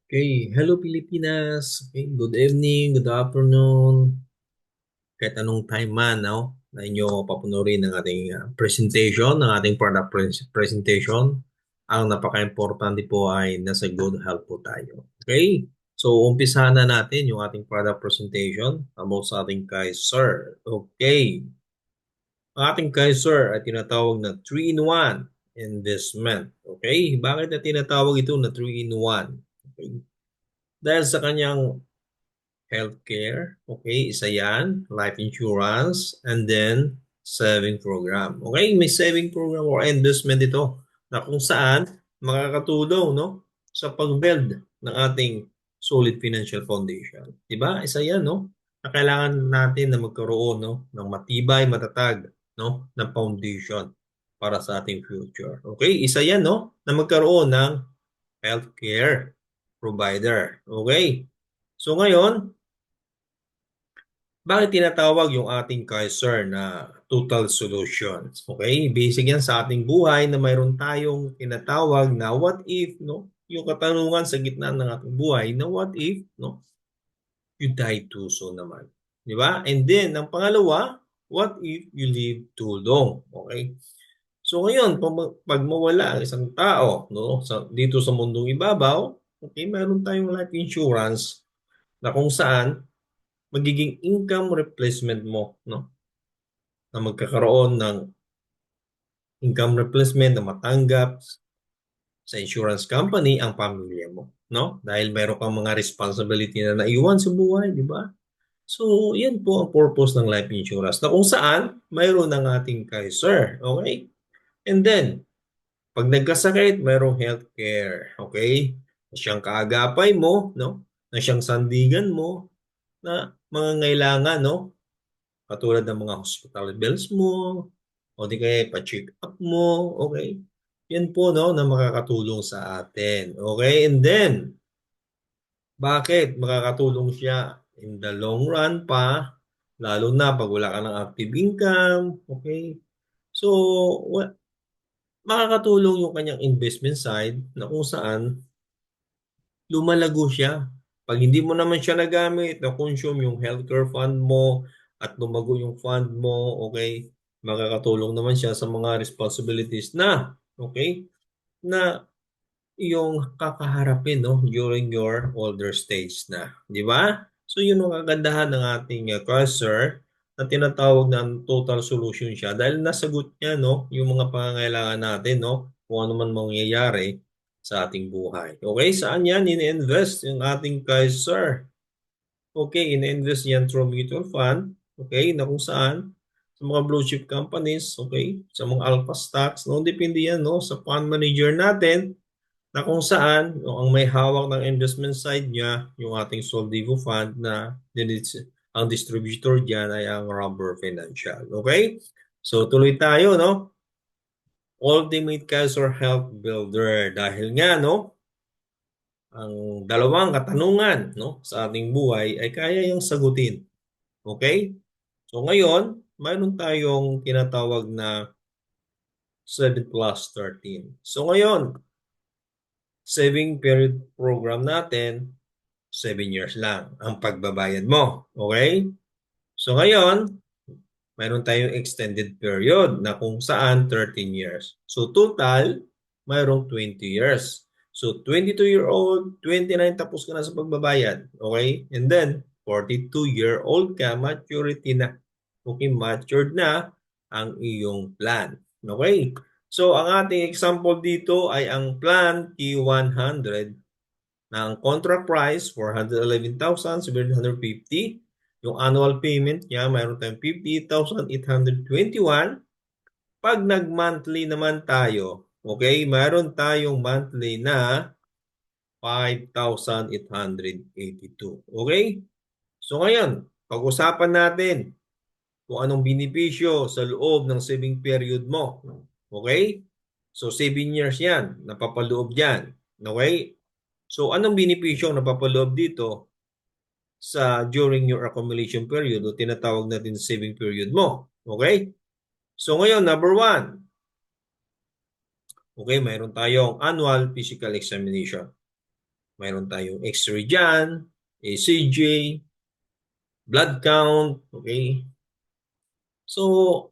Okay, hello Pilipinas. Okay, good evening, good afternoon. Kahit anong time man, no? Na inyo papunurin ng ating presentation, ng ating product presentation. Ang napaka-importante po ay nasa good health po tayo. Okay? So, umpisahan na natin yung ating product presentation about sa ating Kaiser. Okay. Ang ating Kaiser ay tinatawag na 3-in-1 investment. Okay? Bakit na tinatawag ito na 3-in-1? Okay? Dahil sa kanyang healthcare, okay, isa yan, life insurance, and then saving program. Okay, may saving program or investment ito na kung saan makakatulong, no, sa pag-build ng ating solid financial foundation. Diba? Isa yan, no, na kailangan natin na magkaroon, no, ng matibay, matatag, no, na foundation para sa ating future. Okay, isa yan, no, na magkaroon ng healthcare provider. Okay, so ngayon, bakit tinatawag yung ating Kaiser na total solutions? Okay? Basic yan sa ating buhay na mayroon tayong tinatawag na what if, no? Yung katanungan sa gitna ng ating buhay na what if, no? You die too soon naman. Di ba? And then, ang pangalawa, what if you live too long? Okay? So ngayon, pag mawala ang isang tao, no, dito sa mundong ibabaw, okay, mayroon tayong life insurance na kung saan magiging income replacement mo, no? Na magkakaroon ng income replacement na matanggap sa insurance company ang pamilya mo, no? Dahil meron kang mga responsibility na naiwan sa buhay, di ba? So, yan po ang purpose ng life insurance na kung saan mayroon ng ating Kaiser, okay? And then, pag nagkasakit, mayroong healthcare, okay? Na siyang kaagapay mo, no? Na siyang sandigan mo na mga ngailangan, no? Katulad ng mga hospital bills mo, o di kaya pa-check up mo, okay? Yan po, no, na makakatulong sa atin. Okay? And then, bakit makakatulong siya in the long run pa, lalo na pag wala ka ng active income, okay? So, makakatulong yung kanyang investment side na kung saan lumalago siya. Pag hindi mo naman siya nagamit, na-consume yung healthcare fund mo at lumago yung fund mo, okay, makakatulong naman siya sa mga responsibilities na, okay, na yung kakaharapin, no, during your older stage na. Di ba? So, yun ang kagandahan ng ating cursor na tinatawag ng total solution siya dahil nasagot niya, no, yung mga pangangailangan natin, no, kung ano man mangyayari sa ating buhay. Okay, saan yan ini-invest yung ating cursor? Okay, ini-invest yan through mutual fund, okay, na kung saan sa mga blue chip companies, okay, sa mga alpha stocks, no, depende yan, no, sa fund manager natin na kung saan ang may hawak ng investment side niya, yung ating Soldivo Fund na ang distributor diyan ay ang Rubber Financial. Okay? So tuloy tayo, no? Ultimate Cancer Health Builder. Dahil nga, no? Ang dalawang katanungan, no? Sa ating buhay ay kaya yung sagutin. Okay? So ngayon, mayroon tayong tinatawag na 7 plus 13. So ngayon, saving period program natin 7 years lang ang pagbabayad mo. Okay? So ngayon, mayroon tayong extended period na kung saan 13 years. So total, mayroong 20 years. So 22-year-old, 29 tapos ka na sa pagbabayad. Okay? And then, 42-year-old ka, maturity na. Okay, matured na ang iyong plan. Okay? So ang ating example dito ay ang plan T100 ng contract price, 411,750. Yung annual payment niya, mayroon tayong 58,821. Pag nag-monthly naman tayo, okay, mayroon tayong monthly na 5,882. Okay? So ngayon, pag-usapan natin kung anong benepisyo sa loob ng saving period mo. Okay? So 7 years yan, napapaloob yan. Okay? So anong benepisyo ang napapaloob dito sa during your accumulation period o tinatawag natin saving period mo? Okay? So ngayon, number one, okay, mayroon tayong annual physical examination. mayroon tayong X-ray dyan, ECG, blood count, okay? So,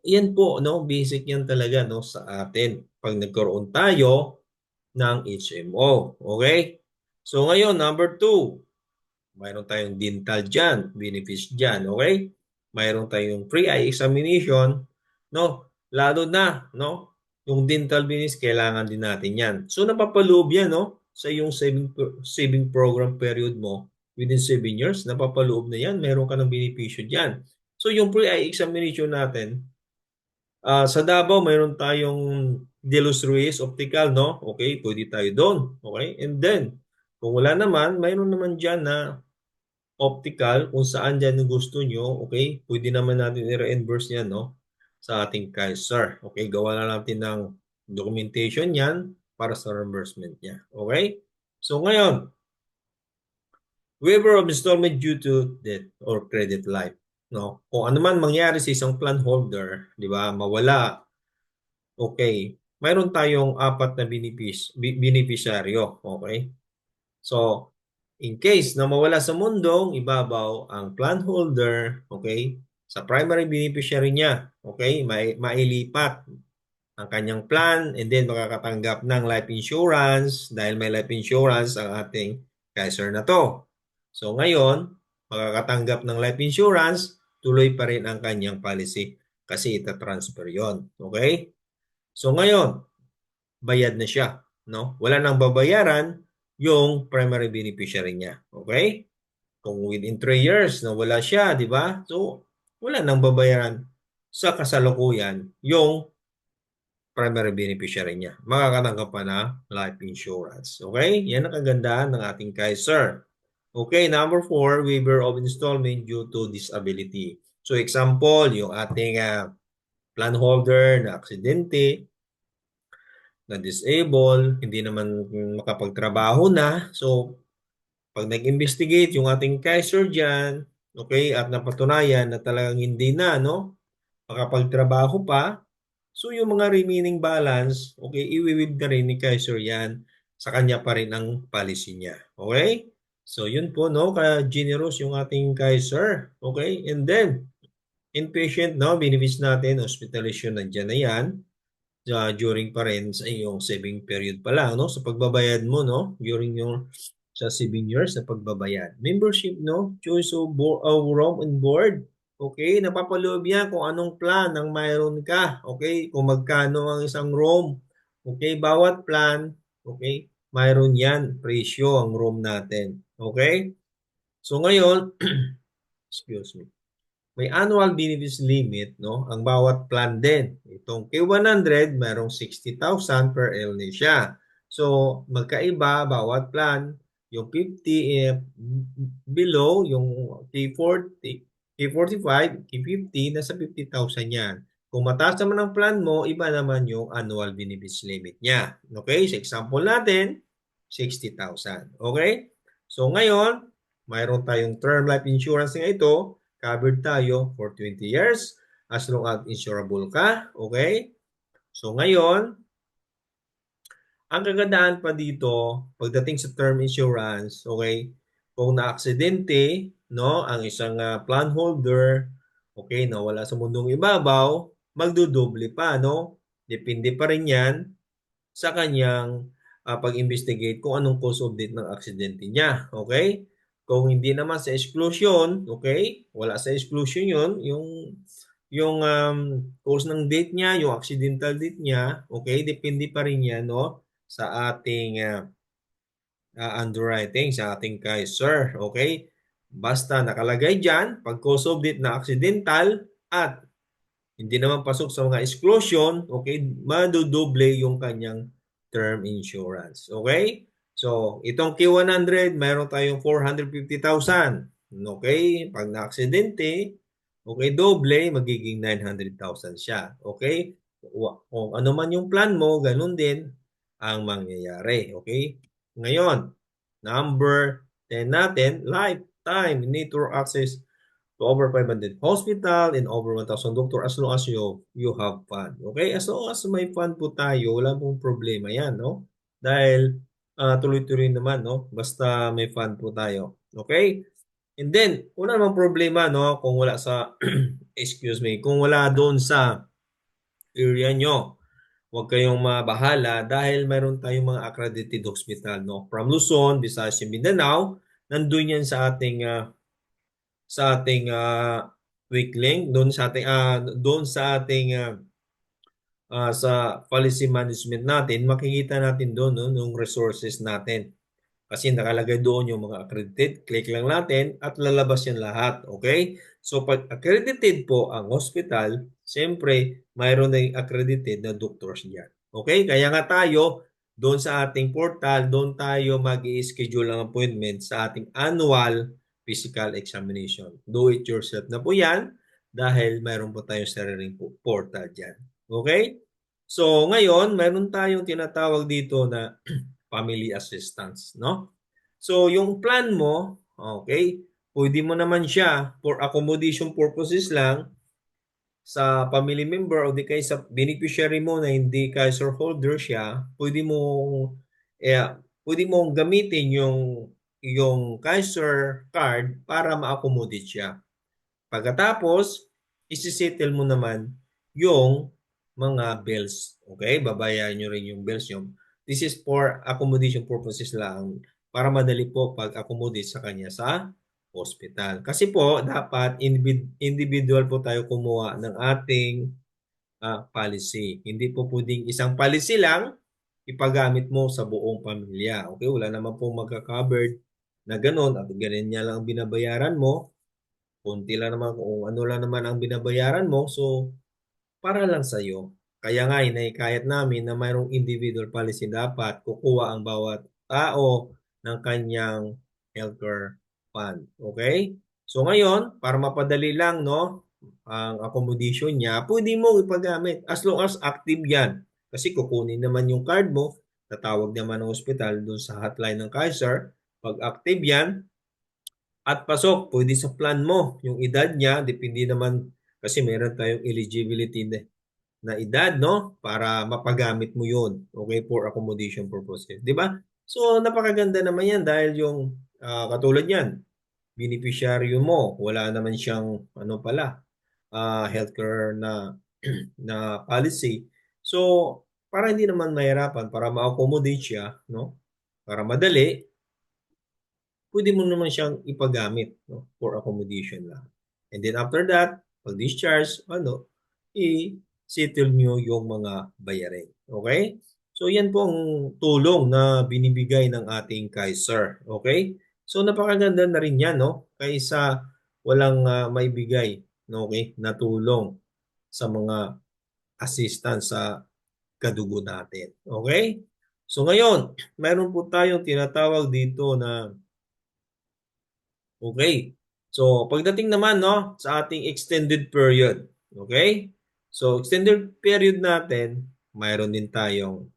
yan po, no? Basic yan talaga, no, sa atin. Pag nagkaroon tayo ng HMO, okay? So, ngayon, number 2, mayroon tayong dental dyan, benefits dyan, okay? Mayroon tayong free eye examination, no? Lalo na, no? Yung dental benefits, kailangan din natin yan. So, napapaloob yan, no? Sa yung saving program period mo, within 7 years, napapaloob na yan. Meron ka ng benepisyo dyan. So, yung free eye examination natin, sa Davao, mayroon tayong De Los Ruiz Optical, no? Okay, pwede tayo doon. Okay, and then, kung wala naman, mayroon naman dyan na optical, kung saan dyan yung gusto nyo, okay, pwede naman natin i-reimburse yan, no? Sa ating Kaiser. Okay, gawa na natin ng documentation yan para sa reimbursement niya. Okay? So ngayon, waiver of installment due to death or credit life. No? Kung ano man mangyari sa isang plan holder, di ba, mawala, okay, mayroon tayong apat na beneficiaryo. Okay? So, in case na mawala sa mundong ibabaw ang plan holder, okay, sa primary beneficiary niya, okay, mailipat ang kanyang plan and then makakatanggap ng life insurance dahil may life insurance ang ating Kaiser na to. So ngayon, makakatanggap ng life insurance, tuloy pa rin ang kanyang policy kasi ita-transfer yon. Okay? So ngayon, bayad na siya, no? Wala nang babayaran yung primary beneficiary niya. Okay? Kung within 3 years na wala siya, di ba? So, wala nang babayaran sa kasalukuyan yung primary beneficiary niya. Makakatanggap pa na life insurance. Okay? Yan ang kagandahan ng ating Kaiser. Okay, number 4, waiver of installment due to disability. So, example, yung ating plan holder na aksidente, na disable, hindi naman makapagtrabaho na. So, pag nag-investigate yung ating Kaiser dyan, okay, at napatunayan na talagang hindi na, no, makapagtrabaho pa, so yung mga remaining balance, okay, iwiwid na rin ni Kaiser yan, sa kanya pa rin ang policy niya. Okay? So, yun po, no, ka-generous yung ating Kaiser. Okay? And then, inpatient, no, benefits natin, hospitalization, nandiyan na yan during pa rin sa iyong saving period pa lang, no? Sa pagbabayad mo, no? During yung sa 7 years na pagbabayad. Membership, no? Choice of room and board. Okay, napapaloob yan kung anong plan ang mayroon ka. Okay, kung magkano ang isang room. Okay, bawat plan, okay, mayroon yan, presyo ang room natin. Okay? So ngayon, excuse me, may annual benefits limit, no? Ang bawat plan din. Itong K100, mayroong 60,000 per LNI siya. So, magkaiba bawat plan. Yung 50 below, yung K40, K45, K50, nasa 50,000 yan. Kung mataas naman ang plan mo, iba naman yung annual benefits limit niya. Okay? Sa example natin, 60,000. Okay? So, ngayon, mayroon tayong term life insurance nga ito, covered tayo for 20 years as long as insurable ka. Okay? So ngayon, ang kagandahan pa dito, pagdating sa term insurance, okay, kung na-aksidente, no, ang isang plan holder, okay, nawala sa mundong ibabaw, magdudoble pa, no? Depende pa rin yan sa kanyang pag-investigate kung anong cause of death ng aksidente niya. Okay? Kung hindi naman sa exclusion, okay? Wala sa exclusion yun, yung cause ng death niya, yung accidental death niya, okay? Depende pa rin yan, no? Sa ating underwriting, sa ating Kaiser, okay? Basta nakalagay dyan, pag cause of death na accidental at hindi naman pasok sa mga exclusion, okay, madudoble yung kanyang term insurance. Okay? So, itong Q100, mayroon tayong 450,000. Okay? Pag na-aksidente, okay, doble, magiging 900,000 siya. Okay? Kung ano man yung plan mo, ganun din ang mangyayari. Okay? Ngayon, number 10 natin, lifetime network access to over 500 hospital and over 1,000 doctor as long as you have fund. Okay? As long as may fund po tayo, wala pong problema yan, no? Dahil tuloy-tuloy naman, no? Basta may fund po tayo. Okay? And then, wala namang problema, no? Kung wala sa, excuse me, kung wala doon sa area nyo, huwag kayong mabahala dahil mayroon tayong mga accredited hospital, no? From Luzon, Visayas, and Mindanao, nandun yan sa ating weak link, doon sa policy management natin, makikita natin doon, no, yung resources natin. Kasi nakalagay doon yung mga accredited, click lang natin at lalabas yan lahat. Okay? So pag accredited po ang hospital, siyempre mayroon na yung accredited na doctors diyan. Okay? Kaya nga tayo, doon sa ating portal, doon tayo mag-i-schedule ang appointment sa ating annual physical examination. Do it yourself na po yan dahil mayroon po tayong sariling portal diyan. Okay? So ngayon, mayroon tayong tinatawag dito na family assistance, no? So, yung plan mo, okay, pwede mo naman siya for accommodation purposes lang sa family member o di kaya sa beneficiary mo na hindi ka shareholder siya, eh, pwede mong gamitin yung Kaiser card para ma-accommodate siya. Pagkatapos, isi-settle mo naman yung mga bills. Okay? Babayaran nyo rin yung bills nyo. This is for accommodation purposes lang para madali po pag-accommodate sa kanya sa hospital. Kasi po, dapat individual po tayo kumuha ng ating policy. Hindi po pwedeng isang policy lang ipagamit mo sa buong pamilya. Okay? Wala naman po magka-covered na ganun at ganun niya lang ang binabayaran mo. Konti lang naman kung ano lang naman ang binabayaran mo. So, para lang sa'yo. Kaya nga, inahikayat namin na mayroong individual policy dapat kukuha ang bawat tao ng kanyang healthcare fund. Okay? So, ngayon, para mapadali lang, no, ang accommodation niya, pwede mo ipagamit as long as active yan. Kasi kukunin naman yung card mo, tatawag naman ng hospital doon sa hotline ng Kaiser. Pag active yan, at pasok, pwede sa plan mo. Yung edad niya, depende naman kasi meron tayong eligibility na edad, no? Para mapagamit mo yun. Okay, for accommodation purposes. Di ba? So, napakaganda naman yan dahil yung katulad yan, beneficiary mo, wala naman siyang ano pala, healthcare na na policy. So, para hindi naman mahirapan, para ma-accommodate siya, no? Para madali, pwede mo naman siyang ipagamit, no, for accommodation lang. And then after that, pag discharge, i-settle nyo yung mga bayarin. Okay? So yan po ang tulong na binibigay ng ating Kaiser. Okay? So napakaganda na rin yan, no? Kaysa walang maibigay, no, okay, na tulong sa mga assistance sa kadugo natin. Okay? So ngayon, mayroon po tayong tinatawag dito na okay. So, pagdating naman, no, sa ating extended period. Okay? So, extended period natin, mayroon din tayong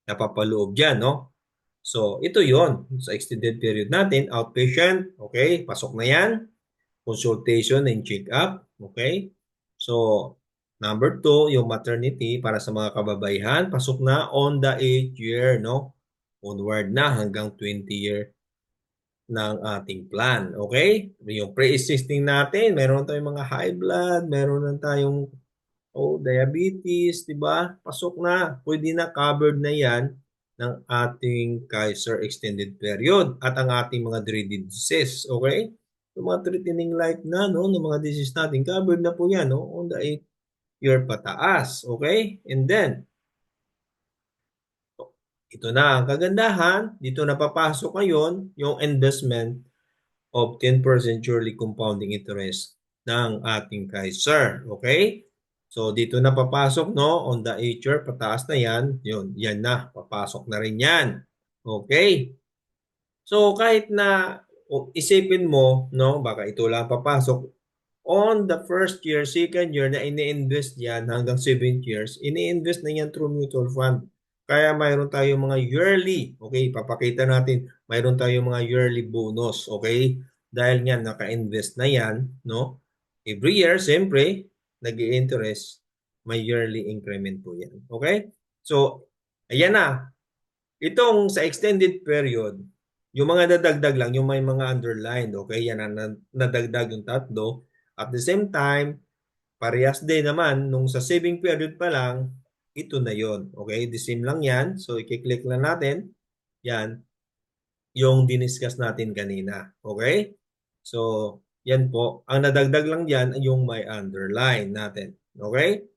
napapaloob dyan, no? So, ito yon sa extended period natin, outpatient, okay, pasok na yan. Consultation and check-up, okay? So, number 2, yung maternity para sa mga kababaihan, pasok na on the 8th year, no? Onward na hanggang 20 year ng ating plan. Okay? Yung pre-existing natin, meron tayong mga high blood, meron na tayong diabetes, di ba? Pasok na. Pwede na covered na yan ng ating Kaiser Extended Period at ang ating mga dreaded disease. Okay? Yung mga threatening life na, no, ng mga disease natin, covered na po yan, no? On the 8th year pataas. Okay? And then, ito na ang kagandahan. Dito na papasok ngayon yung investment of 10% yearly compounding interest ng ating Kaiser. Okay? So, dito na papasok, no? On the 8 year, pataas na yan. Yun, yan na. Papasok na rin yan. Okay? So, kahit na isipin mo, no? Baka ito lang papasok. On the first year, second year na ini-invest yan hanggang 7 years, ini-invest na yan through mutual fund. Kaya mayroon tayong mga yearly, okay, papakita natin, mayroon tayong mga yearly bonus, okay? Dahil nga naka-invest na yan, no? Every year, siyempre, nag-i-interest, may yearly increment po yan, okay? So, ayan na. Itong sa extended period, yung mga dadagdag lang, yung may mga underlined, okay? Yan ang nadagdag yung tatlo. At the same time, parehas din naman, nung sa saving period pa lang, ito na yon, okay? The same lang yan. So, i-click lang natin. Yan, yung diniscuss natin kanina. Okay? So, yan po. Ang nadagdag lang dyan ay yung may underline natin. Okay?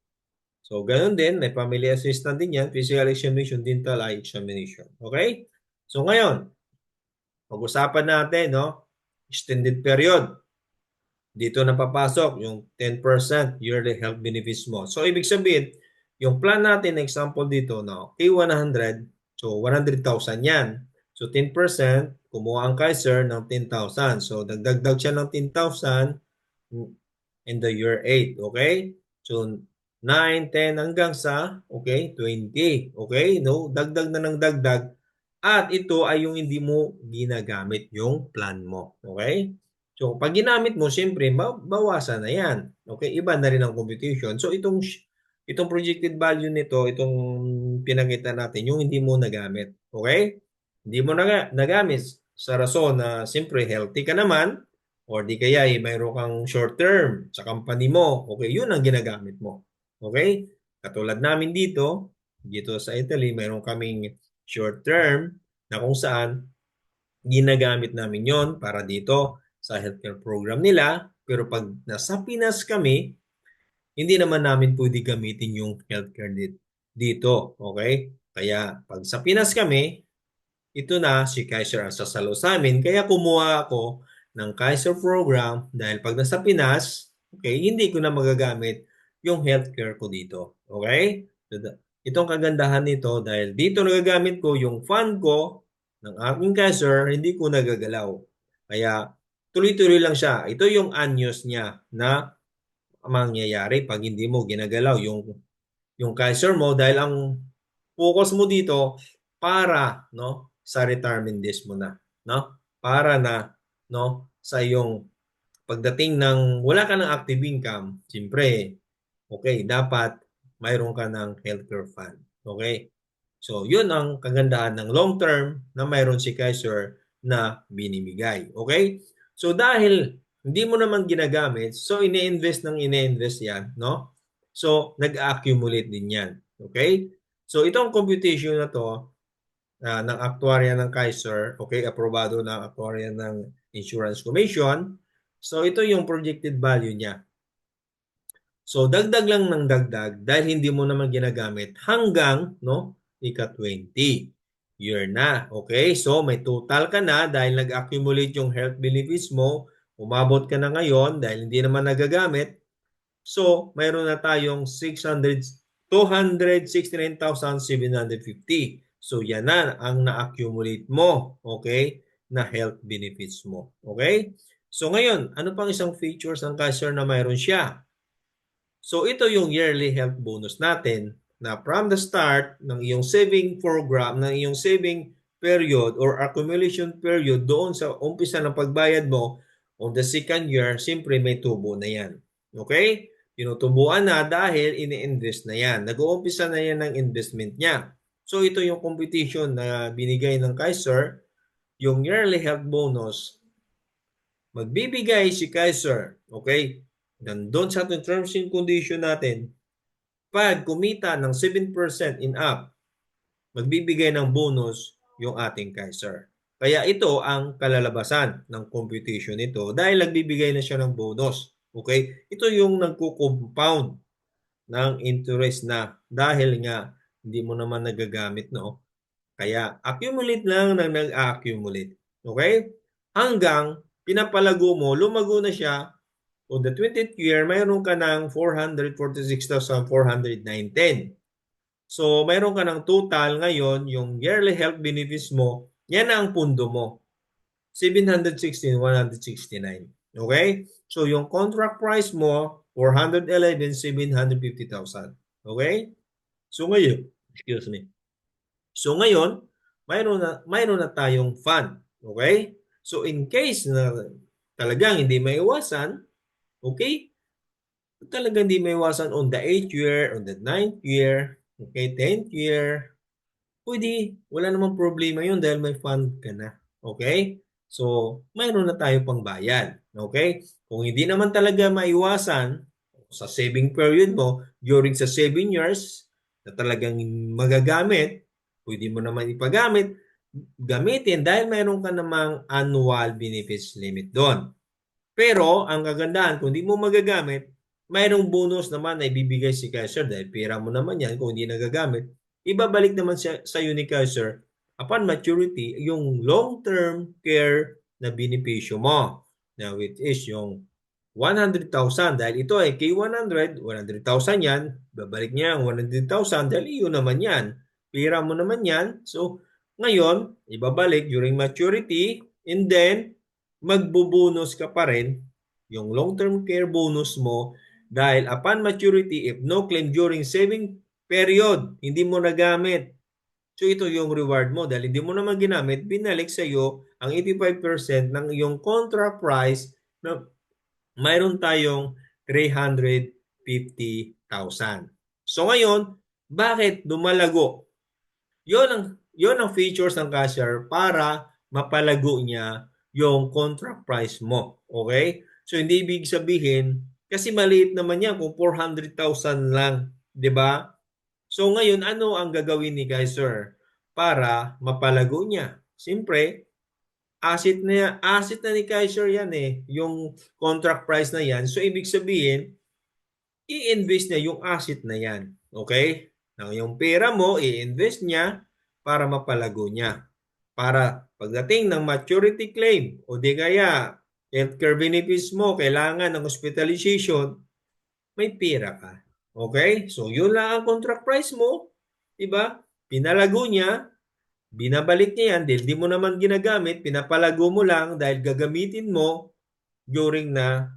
So, ganun din, may family assistant din yan, physical examination, dental eye examination. Okay? So, ngayon, pag-usapan natin, no? Extended period. Dito na papasok yung 10% yearly health benefits mo. So, ibig sabihin, yung plan natin, example dito, no? K100, so 100,000 yan. So, 10%, kumuha ang Kaiser ng 10,000. So, dagdag siya ng 10,000 in the year 8. Okay? So, 9, 10 hanggang sa, okay, 20. Okay? No? Dagdag na ng dagdag. At ito ay yung hindi mo ginagamit yung plan mo. Okay? So, pag ginamit mo, siyempre, bawasan na yan. Okay? Iba na rin ang computation. So, itong projected value nito, itong pinakita natin, yung hindi mo nagamit. Okay? Hindi mo nagamit sa rason na, siyempre, healthy ka naman, or di kaya mayroon kang short term sa company mo. Okay? Yun ang ginagamit mo. Okay? Katulad namin dito sa Italy, mayroon kaming short term na kung saan ginagamit namin yon para dito sa healthcare program nila. Pero pag nasa Pinas kami, hindi naman namin pwede gamitin yung healthcare dito. Okay? Kaya pag sa Pinas kami, ito na si Kaiser ang sasalo sa amin. Kaya kumuha ako ng Kaiser program dahil pag nasa Pinas, okay, hindi ko na magagamit yung healthcare ko dito. Okay? Itong kagandahan nito dahil dito nagagamit ko yung fund ko ng aking Kaiser, hindi ko nagagalaw. Kaya tuloy-tuloy lang siya. Ito yung anyos niya na mangyayari pag hindi mo ginagalaw yung Kaiser mo dahil ang focus mo dito para no sa retirement days mo na, no? Para na no sa iyong pagdating ng wala ka ng active income, siyempre, okay, dapat mayroon ka ng healthcare fund. Okay? So, yun ang kagandahan ng long term na mayroon si Kaiser na binibigay. Okay? So, dahil hindi mo naman ginagamit, so ini-invest yan, no? So, nag-accumulate din yan. Okay? So, itong computation na to, ng actuarya ng Kaiser, okay, aprobado ng actuarya ng Insurance Commission. So, ito yung projected value niya. So, dagdag lang ng dagdag dahil hindi mo naman ginagamit hanggang, no, ika-20 year na. Okay? So, may total ka na dahil nag-accumulate yung health benefits mo. Umabot ka na ngayon dahil hindi naman nagagamit. So, mayroon na tayong 269,750. So, yan na ang na-accumulate mo, okay, na health benefits mo. Okay? So, ngayon, ano pang isang features ng Kaiser na mayroon siya? So, ito yung yearly health bonus natin na from the start ng iyong saving program, ng iyong saving period or accumulation period doon sa umpisa ng pagbayad mo on the second year, siyempre may tubo na yan. Okay? Tinutubuan na dahil ini-invest na yan. Nag-uumpisa na yan ng investment niya. So, ito yung competition na binigay ng Kaiser, yung yearly health bonus. Magbibigay si Kaiser, okay? Nandun sa ating terms and condition natin, pag kumita ng 7% in up, magbibigay ng bonus yung ating Kaiser. Kaya ito ang kalalabasan ng computation nito dahil nagbibigay na siya ng bonus. Okay? Ito yung nagko-compound ng interest na dahil nga hindi mo naman nagagamit, no? Kaya accumulate lang ng nag-accumulate. Okay? Hanggang pinapalago mo, lumago na siya. On the 20th year, mayroon ka ng 446,419. So, mayroon ka ng total ngayon, yung yearly health benefits mo, yan na ang pundo mo. 716,169. Okay? So, yung contract price mo, 411,750,000. Okay? So, ngayon, excuse me. So, ngayon, mayroon na tayong fund. Okay? So, in case na talagang hindi maiwasan, okay, talagang hindi maiwasan on the 8th year, on the 9th year, okay, 10th year, pwede, wala namang problema yun dahil may fund ka na. Okay? So, mayroon na tayo pang bayad. Okay? Kung hindi naman talaga maiwasan sa saving period mo during sa 7 years na talagang magagamit, pwede mo naman ipagamit, gamitin dahil mayroon ka namang annual benefits limit doon. Pero ang kagandahan, kung di mo magagamit, mayroong bonus naman na ibibigay si cashier dahil pera mo naman yan kung hindi nagagamit. Ibabalik naman sa iyo ni cashier upon maturity yung long-term care na benepisyo mo. Now, which is yung 100,000 dahil ito ay K100, 100,000 yan, babalik niya ang 100,000 dahil iyo naman yan. Pera mo naman yan. So, ngayon, ibabalik during maturity and then magbubonus ka pa rin yung long-term care bonus mo dahil upon maturity, if no claim during saving period, hindi mo nagamit. So ito yung reward mo dahil hindi mo naman ginamit, binalik sa iyo ang 85% ng iyong contract price na mayroon tayong 350,000. So ngayon, bakit lumalago? Yon ang features ng cashier para mapalago niya yung contract price mo. Okay? So hindi ibig sabihin kasi maliit naman yan kung 400,000 lang, 'di ba? So ngayon ano ang gagawin ni cashier para mapalago niya? Siyempre, asset na ni cashier yan eh, yung contract price na yan. So ibig sabihin, i-invest niya yung asset na yan. Okay? Now, yung pera mo, i-invest niya para mapalago niya. Para pagdating ng maturity claim o di kaya healthcare benefits mo, kailangan ng hospitalization, may pera ka. Okay? So, yun lang ang contract price mo. Diba? Pinalago niya, binabalik niya yan dahil di mo naman ginagamit, pinapalago mo lang dahil gagamitin mo during na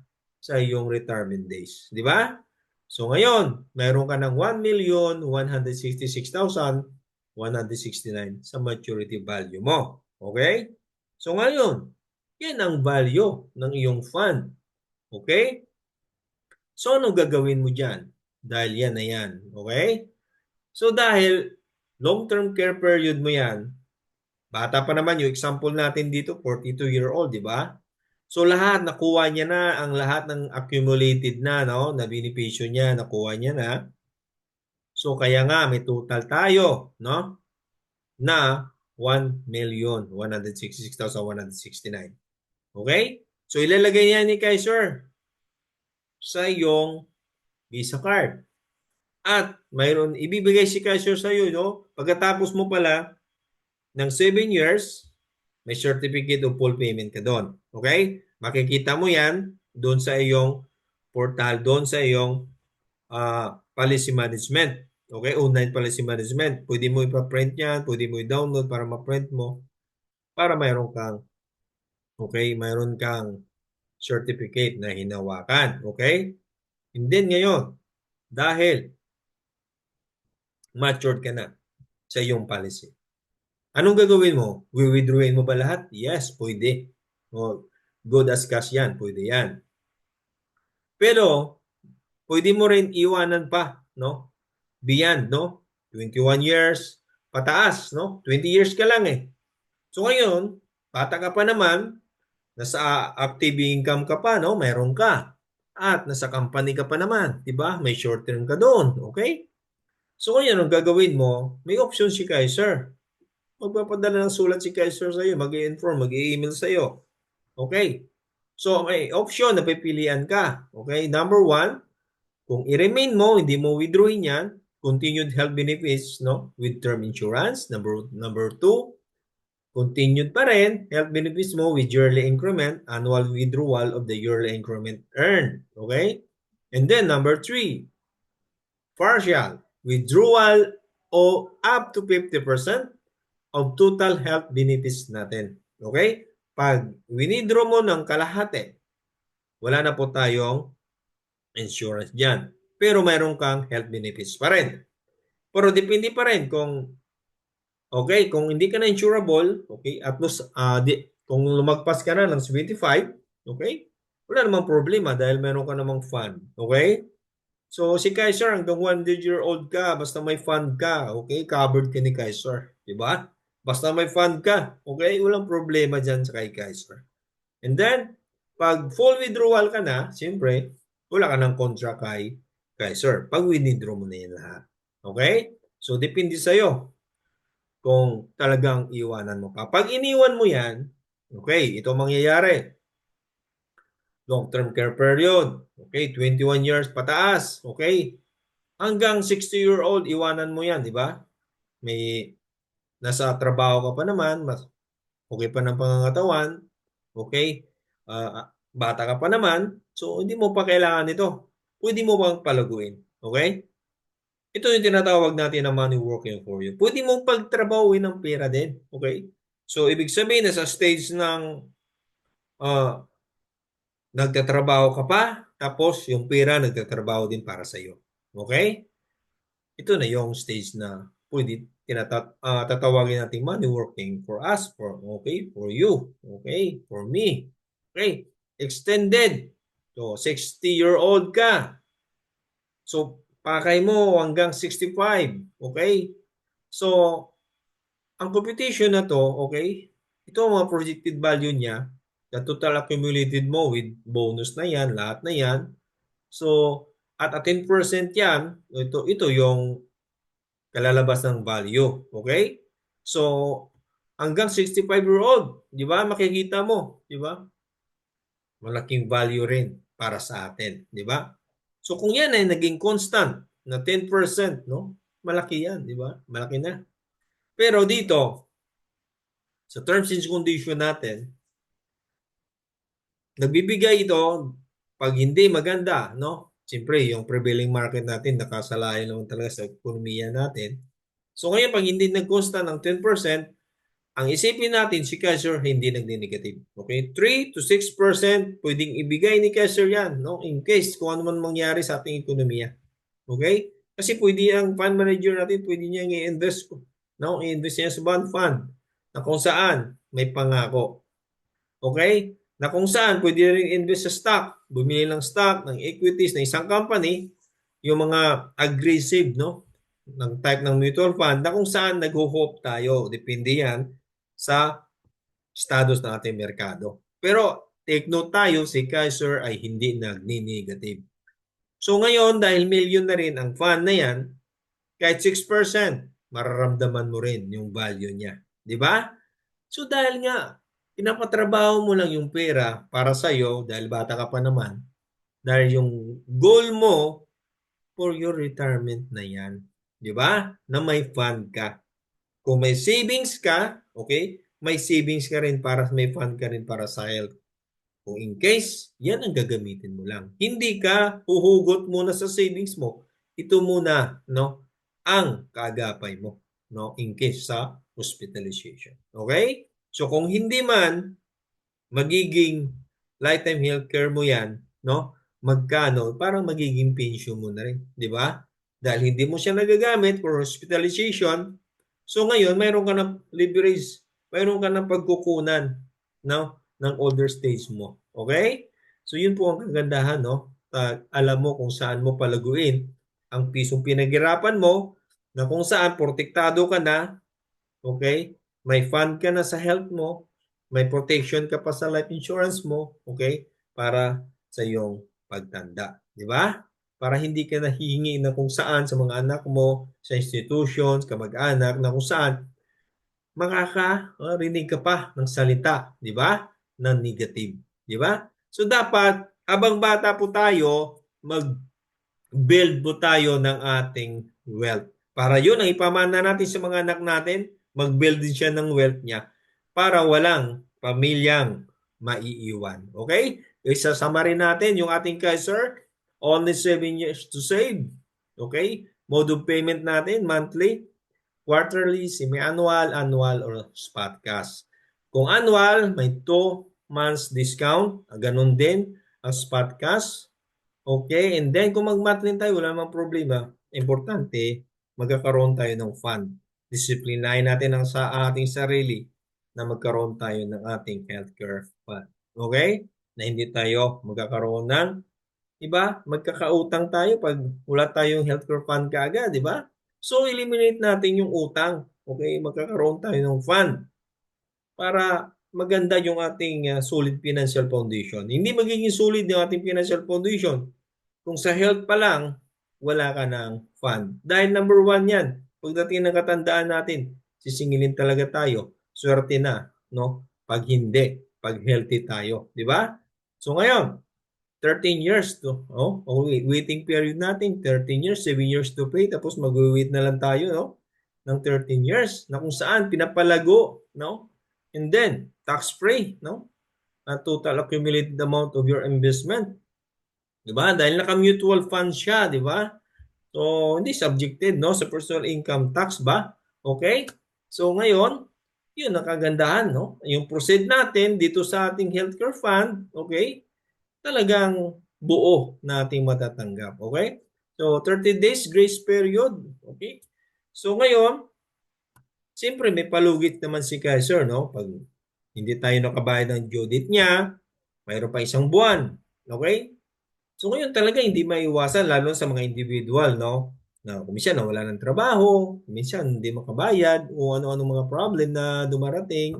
sa iyong retirement days. Di ba? So ngayon, mayroon ka ng 1,166,169 sa maturity value mo. Okay? So ngayon, yan ang value ng iyong fund. Okay? So ano gagawin mo dyan? Dahil yan na yan. Okay? So dahil long-term care period mo yan, bata pa naman yung example natin dito, 42-year-old, di ba? So lahat nakuha niya na ang lahat ng accumulated na no na benepisyo niya nakuha niya na. So kaya nga may total tayo no na 1,166,169. Okay? So ilalagay niya ni Kaiser sa iyong Visa card. At mayroon ibibigay si Kaiser sa iyo no pagkatapos mo pala ng 7 years may certificate of full payment ka doon. Okay? Makikita mo yan doon sa iyong portal, doon sa iyong policy management. Okay? Online policy management. Pwede mo ipa-print yan, pwede mo i-download para ma-print mo para mayroon kang mayroon kang certificate na hinawakan. Okay? And then ngayon, dahil matured ka na sa iyong policy, anong gagawin mo? Withdrawin mo ba lahat? Yes, pwede. O, good as cash yan, pwede yan. Pero, pwede mo rin iwanan pa, no? Beyond, no? 21 years, pataas, no? 20 years ka lang eh. So ngayon, bata ka pa naman, nasa active income ka pa, no? Mayroon ka. At nasa company ka pa naman, 'di ba? May short term ka doon, okay? So ngayon, ang gagawin mo, may option si Kaiser. Magpapadala ng sulat si Kaiser sa iyo, mag-i-inform, mag-i-email sa iyo. Okay? So may option na pipilian ka. Okay? Number 1, kung i-remain mo, hindi mo withdrawin yan, continued health benefits no with term insurance. Number 2, continued pa rin health benefits mo with yearly increment, annual withdrawal of the yearly increment earned. Okay? And then number 3, partial withdrawal o up to 50% of total health benefits natin. Okay? Pag winidraw mo ng kalahati, wala na po tayong insurance dyan. Pero mayroon kang health benefits pa rin. Pero depende pa rin kung kung hindi ka na insurable, okay, at least kung lumagpas ka na ng 75, okay, wala namang problema dahil meron ka namang fund. Okay? So si Kaiser hanggang 100-year-old ka, basta may fund ka, okay, covered ka ni Kaiser. Di ba? Basta may fund ka, okay? Walang problema dyan sa kay Kaiser. And then, pag full withdrawal ka na, siyempre, wala ka ng kontra kay Kaiser. Pag withdraw mo na yan lahat. Okay? So, depende sa'yo kung talagang iwanan mo pa. Pag iniwan mo yan, okay, ito mangyayari. Long-term care period, okay, 21 years pataas, okay? Hanggang 60-year-old, iwanan mo yan, di ba? May nasa trabaho ka pa naman, mas okay pa ng pangangatawan, okay? Bata ka pa naman, so hindi mo pa kailangan ito. Pwede mo bang palaguin, okay? Ito yung tinatawag natin na money working for you. Pwede mong pagtrabahuin ng pera din, okay? So, ibig sabihin na sa stage ng uh, nagtatrabaho ka pa, tapos yung pera nagtatrabaho din para sa iyo. Okay? Ito na yung stage na pwede tatawagin natin money working for us, okay, for you, okay, for me. Okay? Extended. So, 60-year-old ka. So, pakay mo hanggang 65. Okay? So, ang computation na to, okay, ito ang mga projected value niya, the total accumulated mo with bonus na yan, lahat na yan. So, at a 10% yan, ito yung kalalabas ng value. Okay? So, hanggang 65-year-old, di ba? Makikita mo, di ba? Malaking value rin para sa atin, di ba? So, kung yan ay naging constant na 10%, no? Malaki yan, di ba? Malaki na. Pero dito, sa terms and condition natin, nagbibigay ito pag hindi maganda, no? Siyempre, yung prevailing market natin, nakasalayan naman talaga sa ekonomiya natin. So ngayon, pag hindi nag-constant ng 10%, ang isipin natin si Kaiser hindi nagdi-negative. Okay? 3 to 6% pwedeng ibigay ni Kaiser yan, no? In case kung ano man mangyari sa ating ekonomiya. Okay? Kasi pwede ang fund manager natin, pwede niya i-invest, no? I-invest niya sa bond fund na kung saan may pangako. Okay? Na kung saan pwede rin invest sa stock, bumili ng stock, ng equities ng isang company, yung mga aggressive, no? Ng type ng mutual fund na kung saan nag-hope tayo. Depende yan sa status ng ating merkado. Pero take note tayo, si Kaiser ay hindi nagni-negative. So ngayon, dahil million na rin ang fund na yan, kahit 6%, mararamdaman mo rin yung value niya. Di ba? So dahil nga, pinapatrabaho mo lang yung pera para sa'yo dahil bata ka pa naman, dahil yung goal mo for your retirement na yan. Di ba? Na may fund ka. Kung may savings ka, okay, may savings ka rin para may fund ka rin para sa health. Kung in case, yan ang gagamitin mo lang. Hindi ka huhugot muna sa savings mo. Ito muna, no, ang kaagapay mo, no, in case sa hospitalization. Okay? So kung hindi man magiging lifetime healthcare mo yan, no? Magkano? Parang magiging pension mo na rin, di ba? Dahil hindi mo siya nagagamit for hospitalization, so ngayon mayroon ka ng leverage, mayroon ka ng pagkukunan, no, ng older stage mo. Okay? So yun po ang kagandahan, no? Alam mo kung saan mo palaguin ang pisong pinaghirapan mo, na kung saan protektado ka na, okay? May fund ka na sa health mo, may protection ka pa sa life insurance mo, okay? Para sa iyong pagtanda, di ba? Para hindi ka nahihingi na kung saan sa mga anak mo, sa institutions, kamag-anak, na kung saan makakarinig ka pa ng salita, di ba? Na negative, di ba? So dapat, abang bata po tayo, mag-build po tayo ng ating wealth. Para yun ang ipamana natin sa mga anak natin, mag-build din siya ng wealth niya para walang pamilyang maiiwan. Okay? Isasama rin natin yung ating Kaiser, only 7 years to save. Okay? Mode of payment natin, monthly, quarterly, semi-annual, annual, or spot cash. Kung annual, may 2 months discount. Ganun din ang spot cash. Okay, and then kung mag-monthly tayo, wala namang problema. Importante, magkakaroon tayo ng fund. Disiplinahin natin ang sa ating sarili na magkaroon tayo ng ating healthcare fund. Okay? Na hindi tayo magkakaroon ng, iba, magkakautang tayo pag wala tayong healthcare fund kaagad, di ba? So, eliminate natin yung utang. Okay, magkakaroon tayo ng fund para maganda yung ating solid financial foundation. Hindi magiging solid yung ating financial foundation kung sa health pa lang, wala ka ng fund. Dahil number one yan, pagdating ng katandaan natin, sisingilin talaga tayo. Swerte na, no? Pag hindi, pag healthy tayo. Di ba? So ngayon, 13 years to, waiting period natin, 13 years, 7 years to pay, tapos mag-wait na lang tayo, no? Ng 13 years, na kung saan pinapalago, no? And then, tax-free, no? Total accumulated amount of your investment. Di ba? Dahil naka-mutual fund siya, di ba? So, hindi subjected, no? Sa personal income tax ba? Okay? So, ngayon, yun, nakagandahan, no? Yung proceed natin dito sa ating healthcare fund, okay? Talagang buo nating matatanggap. Okay? So, 30 days grace period. Okay? So, ngayon, siyempre may palugit naman si Kaiser, no? Pag hindi tayo nakabayad ng due date niya, mayroon pa isang buwan. Okay? So, ngayon talaga hindi maiwasan, lalo sa mga individual, no? Na kuminsan nawala ng trabaho, kuminsan hindi makabayad, o ano-ano mga problem na dumarating.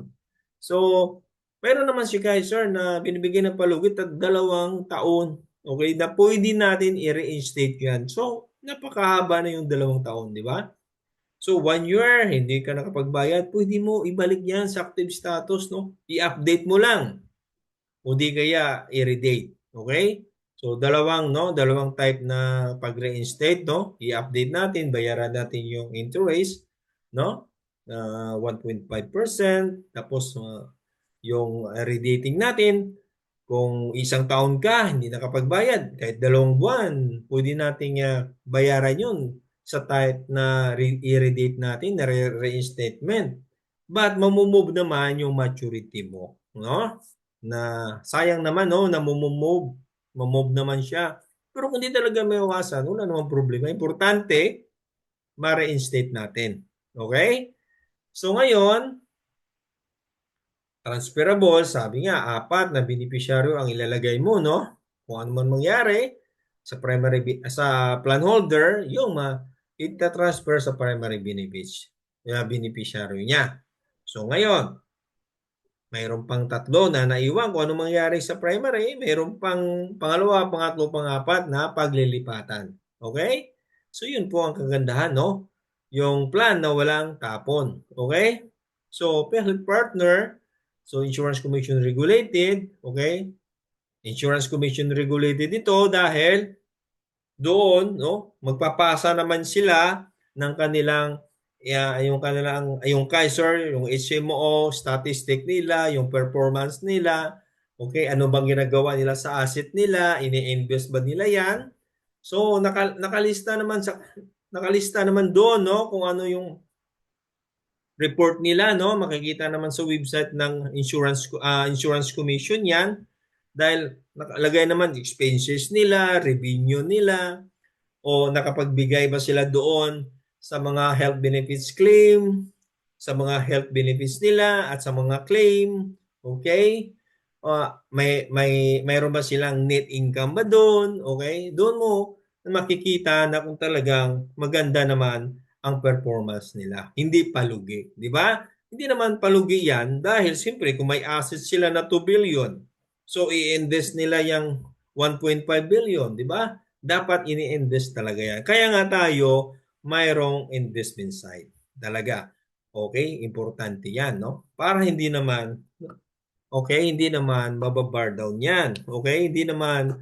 So, meron naman si Kaiser na binibigyan ng palugit at 2 taon. Okay, na pwede natin i-reinstate yan. So, napakahaba na yung 2 taon, di ba? So, 1 year, hindi ka nakapagbayad, pwede mo ibalik yan sa active status, no? I-update mo lang. O di kaya i-redate. Okay? So, dalawang type na pag-reinstate, no? I-update natin, bayaran natin yung interest, no? 1.5%, tapos yung redating natin, kung 1 taon ka, hindi nakapagbayad, kahit 2 buwan, pwede nating bayaran yun sa type na i-redate natin, na reinstatement. But mamumove naman yung maturity mo, no? Na sayang naman, no, na mamove naman siya. Pero kung di talaga may iwasan, wala namang problema. Importante, ma-reinstate natin. Okay? So ngayon, transferable, sabi nga, 4 na beneficiaryo ang ilalagay mo, no? Kung ano man mangyari sa sa plan holder, yung ita-transfer sa primary beneficiary niya. So ngayon, mayroon pang 3 na naiwan kung ano mangyari sa primary, mayroon pang pangalawa, pangatlo, pangapat na paglilipatan. Okay? So yun po ang kagandahan, no? Yung plan na walang tapon. Okay? So, health partner, so Insurance Commission regulated, okay? Insurance Commission regulated ito dahil doon, no, magpapasa naman sila ng kanilang yung Kaiser, yung HMO, statistic nila, yung performance nila, okay, ano bang ginagawa nila sa asset nila, ini-invest ba nila 'yan? So nakalista naman doon, no, kung ano yung report nila, no, makikita naman sa website ng Insurance Commission 'yan dahil nakalagay naman expenses nila, revenue nila, o nakapagbigay ba sila doon sa mga health benefits claim, sa mga health benefits nila at sa mga claim, okay? Mayroon ba silang net income ba doon? Okay? Doon mo makikita na kung talagang maganda naman ang performance nila. Hindi palugi, di ba? Hindi naman palugi yan dahil siyempre kung may assets sila na 2 billion, so i-invest nila yung 1.5 billion, di ba? Dapat ini-invest talaga yan. Kaya nga tayo mayroong investment side. Talaga. Okay? Importante yan, no? Para hindi naman, okay, hindi naman mababar down yan. Okay? Hindi naman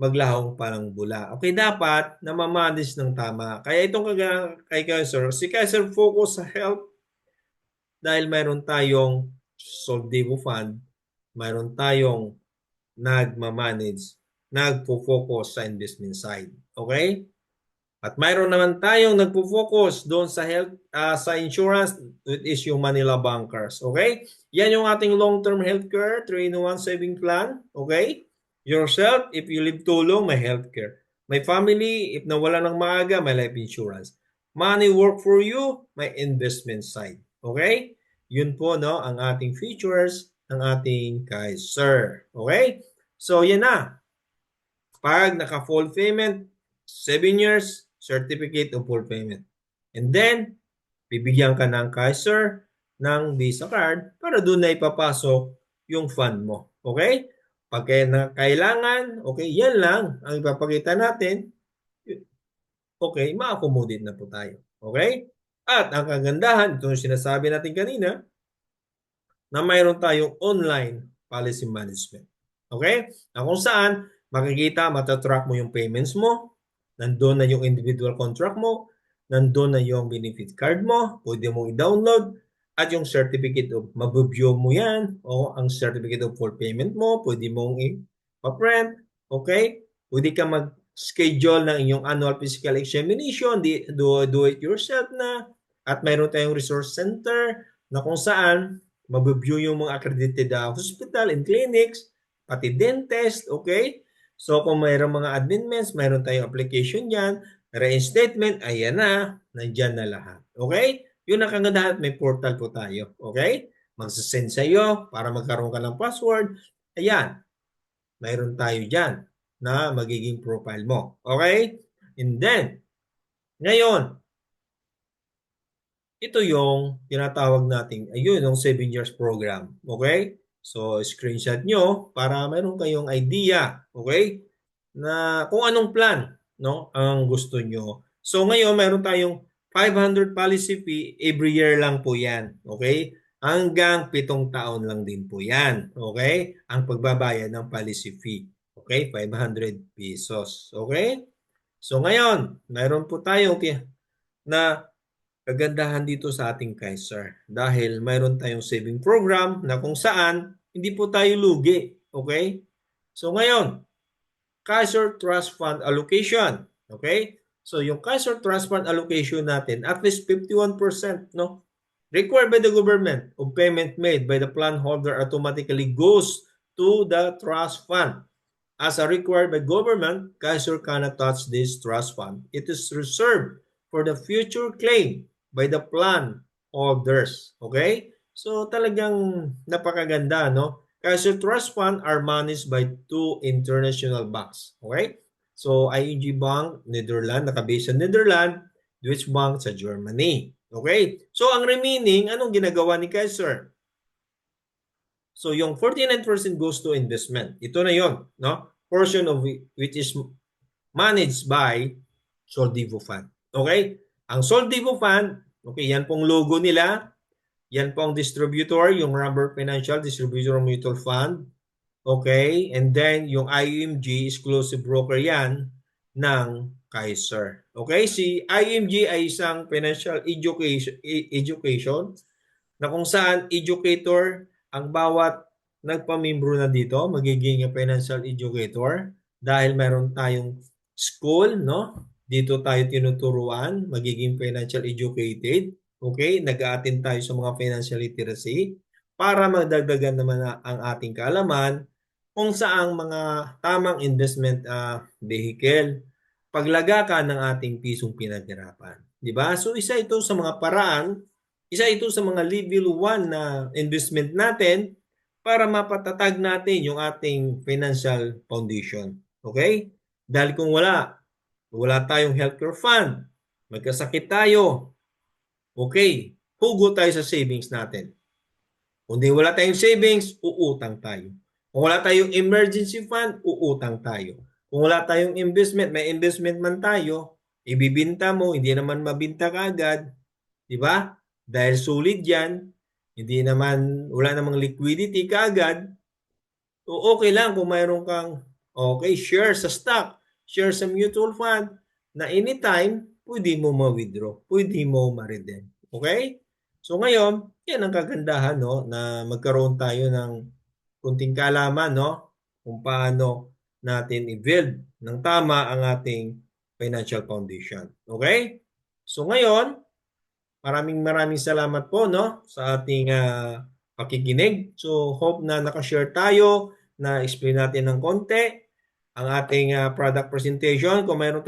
maglahong parang bula. Okay, dapat namamanage ng tama. Kaya itong kay Kaiser, si Kaiser focus sa health dahil mayroon tayong Soldivo Fund, mayroon tayong nagmamanage, nagpo-focus sa investment side. Okay? At mayroon naman tayong nagpo-focus doon sa health, sa insurance, it is yung Manila Bankers. Okay? Yan yung ating long-term healthcare 3-in-1 saving plan. Okay? Yourself, if you live too long, may healthcare. My family, if nawala ng maaga, may life insurance. Money work for you, may investment side. Okay? Yun po, no, ang ating features ng ating Kaiser. Okay? So, yan na. Pag naka-full payment, 7 years, certificate of full payment. And then, bibigyan ka ng Kaiser ng Visa card para doon na ipapasok yung fund mo. Okay? Pag kailangan, okay, yan lang ang ipapakita natin. Okay, ma-accommodate na po tayo. Okay? At ang kagandahan, ito yung sinasabi natin kanina, na mayroon tayong online policy management. Okay? Na kung saan makikita, matatrack mo yung payments mo, nandun na yung individual contract mo, nandun na yung benefit card mo, pwede mong i-download, at yung certificate of mabubview mo yan, o ang certificate of full payment mo, pwede mong i-print, okay? Pwede ka mag-schedule ng inyong annual physical examination, do it yourself na, at mayroon tayong resource center na kung saan mabibview yung mga accredited hospital and clinics, pati dentist, okay? So kung mayroong mga admin meds, mayroon tayong application dyan, reinstatement, ayan na, nandyan na lahat. Okay? Yun ang kagandahan, may portal po tayo. Okay? Magsasend sa iyo para magkaroon ka ng password. Ayan, mayroon tayo dyan na magiging profile mo. Okay? And then, ngayon, ito yung tinatawag nating, ayun, yung 7 years program. Okay? So, screenshot nyo para meron kayong idea, okay? Na kung anong plan, no, ang gusto nyo. So, ngayon, meron tayong 500 policy fee, every year lang po yan. Okay? Hanggang 7 taon lang din po yan. Okay? Ang pagbabayad ng policy fee. Okay? 500 pesos. Okay? So, ngayon, meron po tayong na kagandahan dito sa ating Kaiser dahil mayroon tayong saving program na kung saan hindi po tayo lugi. Okay? So ngayon, Kaiser Trust Fund Allocation. Okay? So yung Kaiser Trust Fund Allocation natin, at least 51%, no, required by the government of payment made by the plan holder automatically goes to the trust fund. As a required by government, Kaiser cannot touch this trust fund. It is reserved for the future claim by the plan holders. Okay? So talagang napakaganda, no? Kaiser Trust Fund are managed by two international banks. Okay? So ING Bank, Netherlands, nakabase sa Netherlands, Deutsche Bank sa Germany. Okay? So ang remaining, anong ginagawa ni Kaiser? So yung 49% goes to investment. Ito na yon, no? Portion of which is managed by Soldivo Fund. Okay? Ang Soldivo Fund, okay, yan pong logo nila. Yan pong distributor, yung Rubber Financial Distributor Mutual Fund. Okay? And then yung IUMG, exclusive broker yan ng Kaiser. Okay? Si IUMG ay isang financial education na kung saan educator ang bawat nagpamimbro na dito, magiging financial educator dahil meron tayong school, no? Dito tayo tinuturuan, magiging financial educated. Okay? Nag-a-attend tayo sa mga financial literacy para magdagdagan naman ang ating kaalaman kung saang mga tamang investment vehicle paglagakan ng ating pisong pinaghirapan. Di ba? So isa ito sa mga paraan, isa ito sa mga level 1 na investment natin para mapatatag natin yung ating financial foundation. Okay? Dahil kung wala tayong healthcare fund, magkasakit tayo, okay, hugot tayo sa savings natin. Kung di wala tayong savings, uutang tayo. Kung wala tayong emergency fund, uutang tayo. Kung wala tayong investment, may investment man tayo, ibibinta mo, hindi naman mabinta kaagad, di ba? Dahil solid yan, hindi naman, wala namang liquidity kaagad, so okay lang kung mayroon kang, okay, share sa stock, share sa mutual fund, na anytime, pwede mo ma-withdraw, pwede mo ma-redeem. Okay? So ngayon, yan ang kagandahan, no, na magkaroon tayo ng kunting kaalaman, no, kung paano natin i-build ng tama ang ating financial foundation. Okay? So ngayon, maraming salamat po, no, sa ating pakikinig. So hope na nakashare tayo, na explain natin ng konti ang ating product presentation. Kung mayroon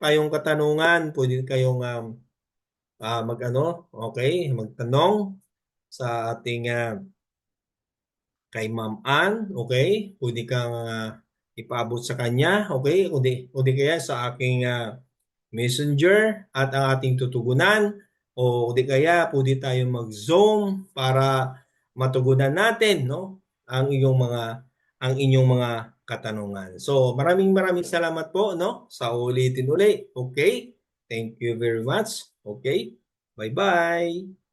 tayong katanungan, pwede kayong magtanong sa ating kay Ma'am Ann, okay? Pwede kang ipaabot sa kanya, okay? Kundi kaya sa aking messenger at ang ating tutugunan o di kaya puwede tayong mag-Zoom para matugunan natin 'no, ang inyong mga katanungan. So, maraming salamat po 'no, sa uulitin uli, okey? Thank you very much, okey? Bye-bye.